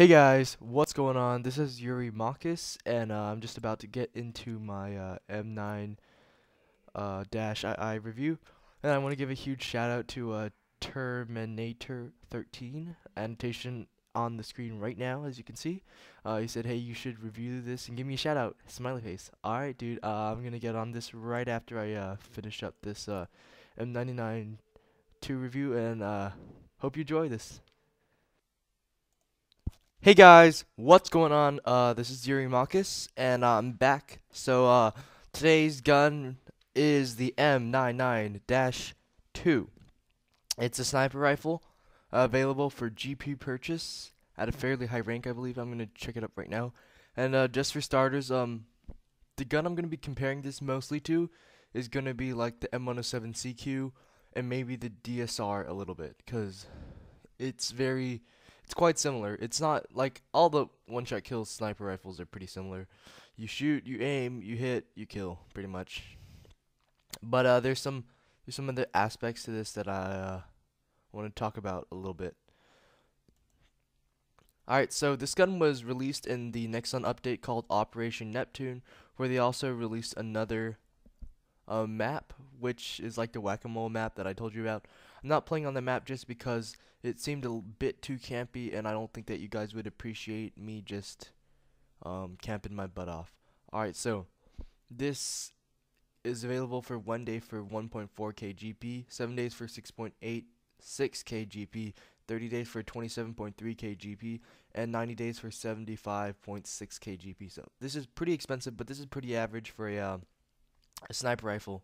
Hey guys, what's going on? This is Eurymachus, and I'm just about to get into my M9 -II review, and I want to give a huge shout out to Terminator 13 annotation on the screen right now, as you can see. He said, "Hey, you should review this and give me a shout out." Smiley face. All right, dude. I'm gonna get on this right after I finish up this M99-II review, and hope you enjoy this. Hey guys, what's going on? This is Eurymachus, and I'm back. Today's gun is the M99-II. It's a sniper rifle, available for GP purchase at a fairly high rank, I believe. I'm gonna check it up right now. And just for starters, the gun I'm gonna be comparing this mostly to is gonna be like the M107CQ and maybe the DSR a little bit, cause it's quite similar. It's not like all the one-shot kill sniper rifles are pretty similar. You shoot, you aim, you hit, you kill, pretty much. But there's some other aspects to this that I want to talk about a little bit. Alright, so this gun was released in the Nexon update called Operation Neptune, where they also released another map, which is like the whack-a-mole map that I told you about. I'm not playing on the map just because it seemed a bit too campy, and I don't think that you guys would appreciate me just camping my butt off. Alright, so this is available for 1 day for 1.4k GP, 7 days for 6.86k GP, 30 days for 27.3k GP, and 90 days for 75.6k GP. So this is pretty expensive, but this is pretty average for a sniper rifle,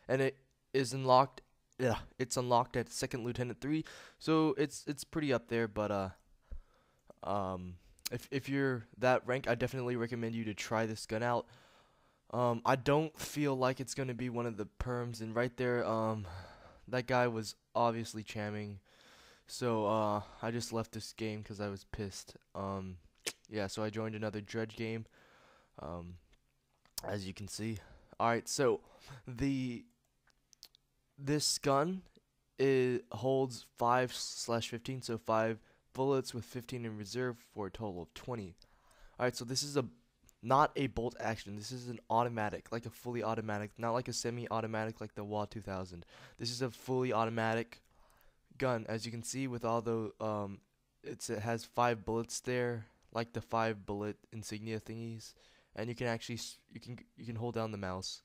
and it is unlocked. Yeah, it's unlocked at Second Lieutenant 3, so it's pretty up there. But if you're that rank, I definitely recommend you to try this gun out. I don't feel like it's gonna be one of the perms, and right there, that guy was obviously chamming. So I just left this game because I was pissed. Yeah, so I joined another dredge game. Um, as you can see. Alright, so the this gun holds 5/15, so 5 bullets with 15 in reserve for a total of 20. Alright, so this is not a bolt action. This is an automatic, like a fully automatic, not like a semi-automatic like the WA 2000. This is a fully automatic gun, as you can see with all the it has 5 bullets there, like the 5 bullet insignia thingies, and you can actually you can hold down the mouse.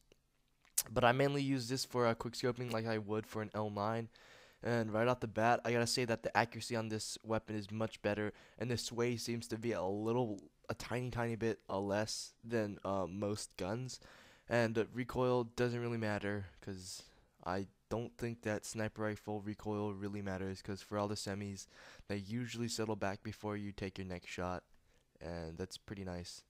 But I mainly use this for quick scoping like I would for an L9. And right off the bat, I gotta say that the accuracy on this weapon is much better, and the sway seems to be a tiny bit less than most guns. And recoil doesn't really matter, because I don't think that sniper rifle recoil really matters, because for all the semis, they usually settle back before you take your next shot, and that's pretty nice.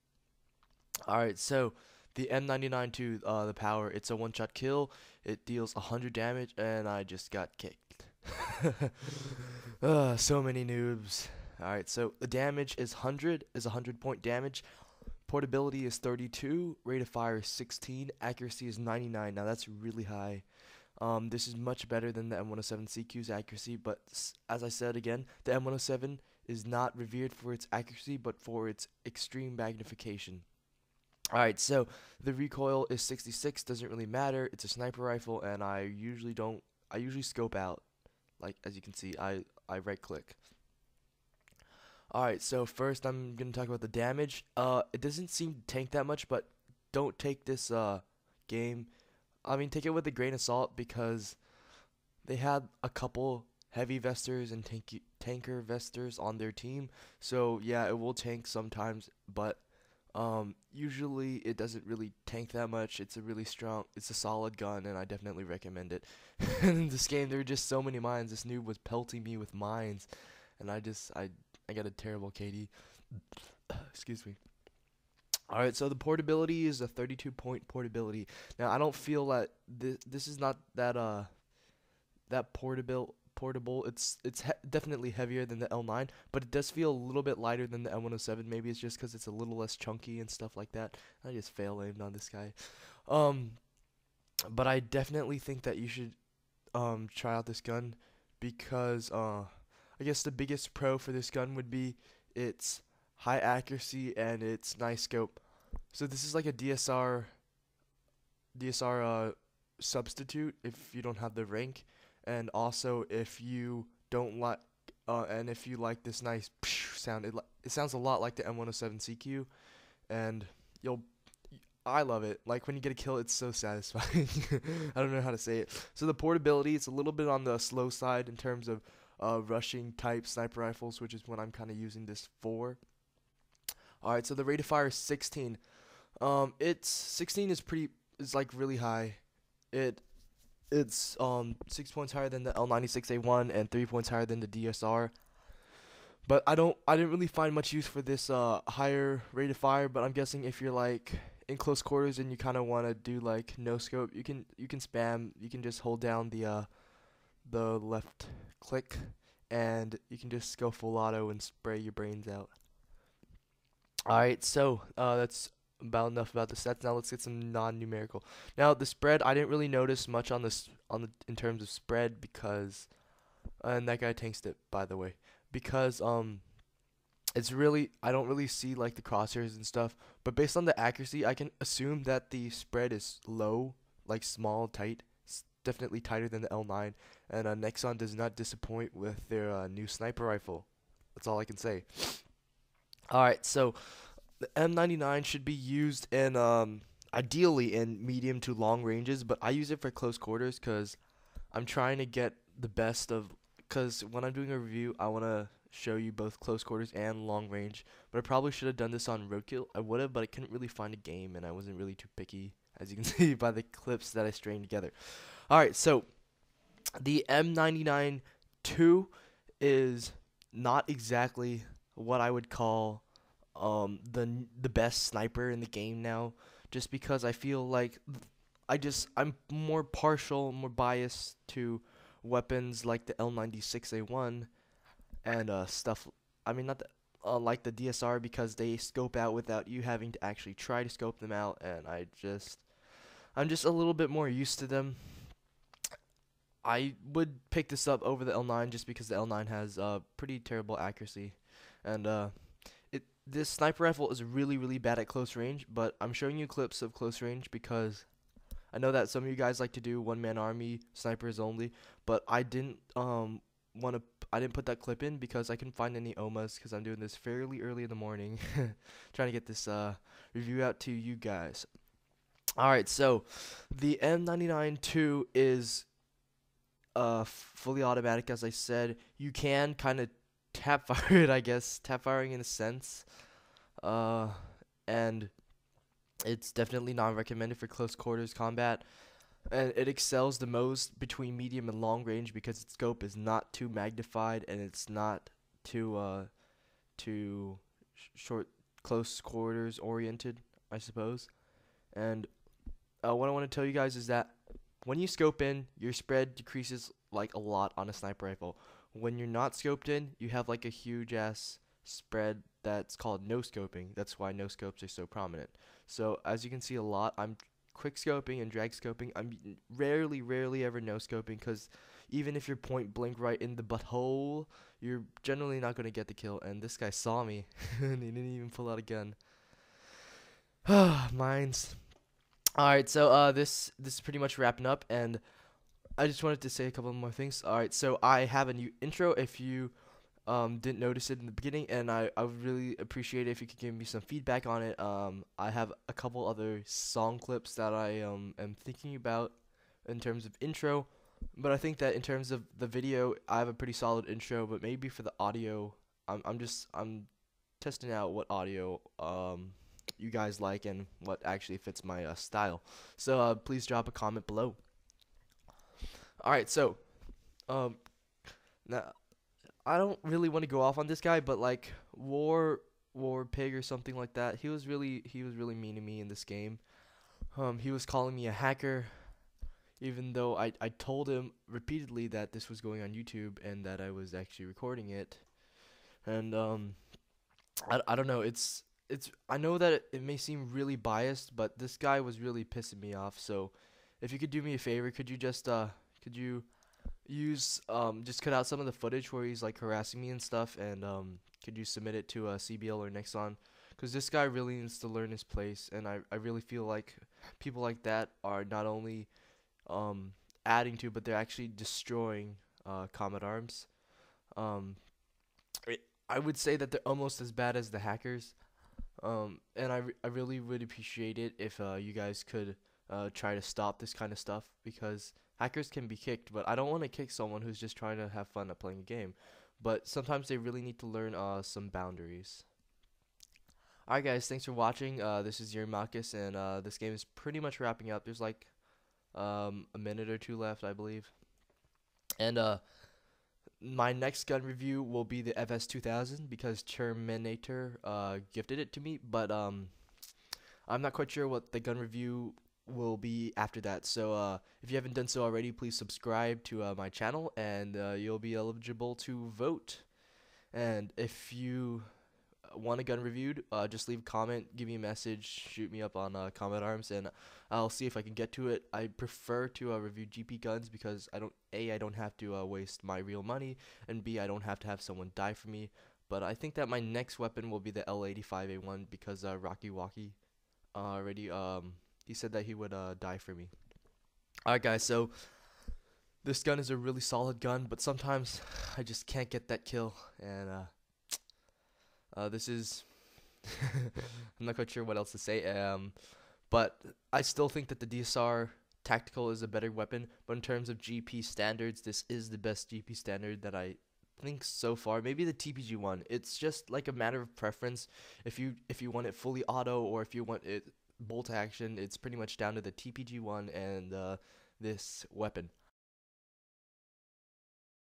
Alright, so the M99-II, the power, it's a one-shot kill. It deals 100 damage, and I just got kicked. So many noobs. Alright, so the damage is 100 point damage. Portability is 32, rate of fire is 16, accuracy is 99. Now that's really high. This is much better than the M107CQ's accuracy, but as I said again, the M107 is not revered for its accuracy, but for its extreme magnification. Alright, so the recoil is 66, doesn't really matter. It's a sniper rifle, and I usually scope out. Like, as you can see, I right click. Alright, so first I'm going to talk about the damage. It doesn't seem to tank that much, but don't take this game. I mean, take it with a grain of salt, because they had a couple heavy vesters and tanker vesters on their team. So yeah, it will tank sometimes, but usually it doesn't really tank that much. It's a solid gun, and I definitely recommend it. In this game, there were just so many mines. This noob was pelting me with mines, and I got a terrible KD. Excuse me. Alright, so the portability is a 32-point portability. Now, I don't feel that this is not that portable. It's definitely heavier than the L9, but it does feel a little bit lighter than the M107. Maybe it's just because it's a little less chunky and stuff like that. I just fail aimed on this guy. But I definitely think that you should try out this gun, because I guess the biggest pro for this gun would be its high accuracy, and it's nice scope. So this is like a DSR substitute if you don't have the rank, and also if you don't like and if you like this nice sound, it sounds a lot like the M107 CQ, and you'll I love it. Like when you get a kill, it's so satisfying. I don't know how to say it. So the portability, it's a little bit on the slow side in terms of rushing type sniper rifles, which is what I'm kind of using this for. All right, so the rate of fire is 16. It's 16 is like really high. It's 6 points higher than the L96A1 and 3 points higher than the DSR. But I didn't really find much use for this higher rate of fire. But I'm guessing if you're like in close quarters and you kind of want to do like no scope, you can spam. You can just hold down the left click, and you can just go full auto and spray your brains out. Alright, so that's about enough about the stats. Now let's get some non-numerical. Now the spread, I didn't really notice much on this in terms of spread because, and that guy tanked it, by the way, because it's really, I don't really see like the crosshairs and stuff, but based on the accuracy, I can assume that the spread is low, like small, tight. It's definitely tighter than the L9, and Nexon does not disappoint with their new sniper rifle. That's all I can say. Alright, so the M99 should be used in ideally in medium to long ranges, but I use it for close quarters because I'm trying to get the best of, because when I'm doing a review, I want to show you both close quarters and long range. But I probably should have done this on roadkill. I would have, but I couldn't really find a game, and I wasn't really too picky, as you can see by the clips that I strained together. Alright, so the M99-II is not exactly what I would call the best sniper in the game now, just because I feel like I'm more biased to weapons like the L96A1 and stuff. I mean, not the, like the DSR, because they scope out without you having to actually try to scope them out, and I'm just a little bit more used to them. I would pick this up over the L9 just because the L9 has pretty terrible accuracy, and this sniper rifle is really bad at close range. But I'm showing you clips of close range because I know that some of you guys like to do one-man army snipers only, but I didn't put that clip in because I couldn't find any OMAs because I'm doing this fairly early in the morning, trying to get this review out to you guys. Alright, so the M99-II is fully automatic, as I said. You can kind of tap fire it, I guess, tap firing in a sense, and it's definitely not recommended for close quarters combat, and it excels the most between medium and long range because its scope is not too magnified and it's not too short close quarters oriented, I suppose. And what I want to tell you guys is that when you scope in, your spread decreases like a lot on a sniper rifle. When you're not scoped in, you have like a huge ass spread that's called no scoping. That's why no scopes are so prominent. So as you can see a lot, I'm quick scoping and drag scoping. I'm rarely ever no scoping, because even if you're point blank right in the butthole, you're generally not going to get the kill. And this guy saw me and he didn't even pull out a gun. Mines. Alright, so this is pretty much wrapping up, and I just wanted to say a couple more things. Alright, so I have a new intro if you didn't notice it in the beginning, and I would really appreciate it if you could give me some feedback on it. I have a couple other song clips that I am thinking about in terms of intro, but I think that in terms of the video, I have a pretty solid intro, but maybe for the audio, I'm testing out what audio you guys like and what actually fits my style. So please drop a comment below. Alright, so now I don't really want to go off on this guy, but like War Pig or something like that, he was really mean to me in this game. He was calling me a hacker, even though I told him repeatedly that this was going on YouTube and that I was actually recording it. And I don't know, it's I know that it may seem really biased, but this guy was really pissing me off. So if you could do me a favor, could you just could you use just cut out some of the footage where he's like harassing me and stuff, and could you submit it to CBL or Nexon? Because this guy really needs to learn his place, and I really feel like people like that are not only um, adding to, but they're actually destroying Comet Arms. Um, I would say that they're almost as bad as the hackers. And I really would appreciate it if you guys could try to stop this kind of stuff, because hackers can be kicked, but I don't want to kick someone who's just trying to have fun at playing a game. But sometimes they really need to learn some boundaries. Alright guys, thanks for watching. This is Eurymachus, and this game is pretty much wrapping up. There's like a minute or two left, I believe. And my next gun review will be the FS2000 because Terminator gifted it to me, but I'm not quite sure what the gun review will be after that. So if you haven't done so already, please subscribe to my channel, and you'll be eligible to vote. And if you want a gun reviewed, just leave a comment, give me a message, shoot me up on Comet Arms, and I'll see if I can get to it. I prefer to review GP guns because I don't have to waste my real money, and B, I don't have to have someone die for me. But I think that my next weapon will be the L85A1 because Rocky Walkie already he said that he would die for me. Alright guys, so this gun is a really solid gun, but sometimes I just can't get that kill, and this is I'm not quite sure what else to say, but I still think that the DSR Tactical is a better weapon, but in terms of GP standards, this is the best GP standard that I think so far. Maybe the TPG one. It's just like a matter of preference. If you want it fully auto, or if you want it bolt action, it's pretty much down to the TPG one and this weapon.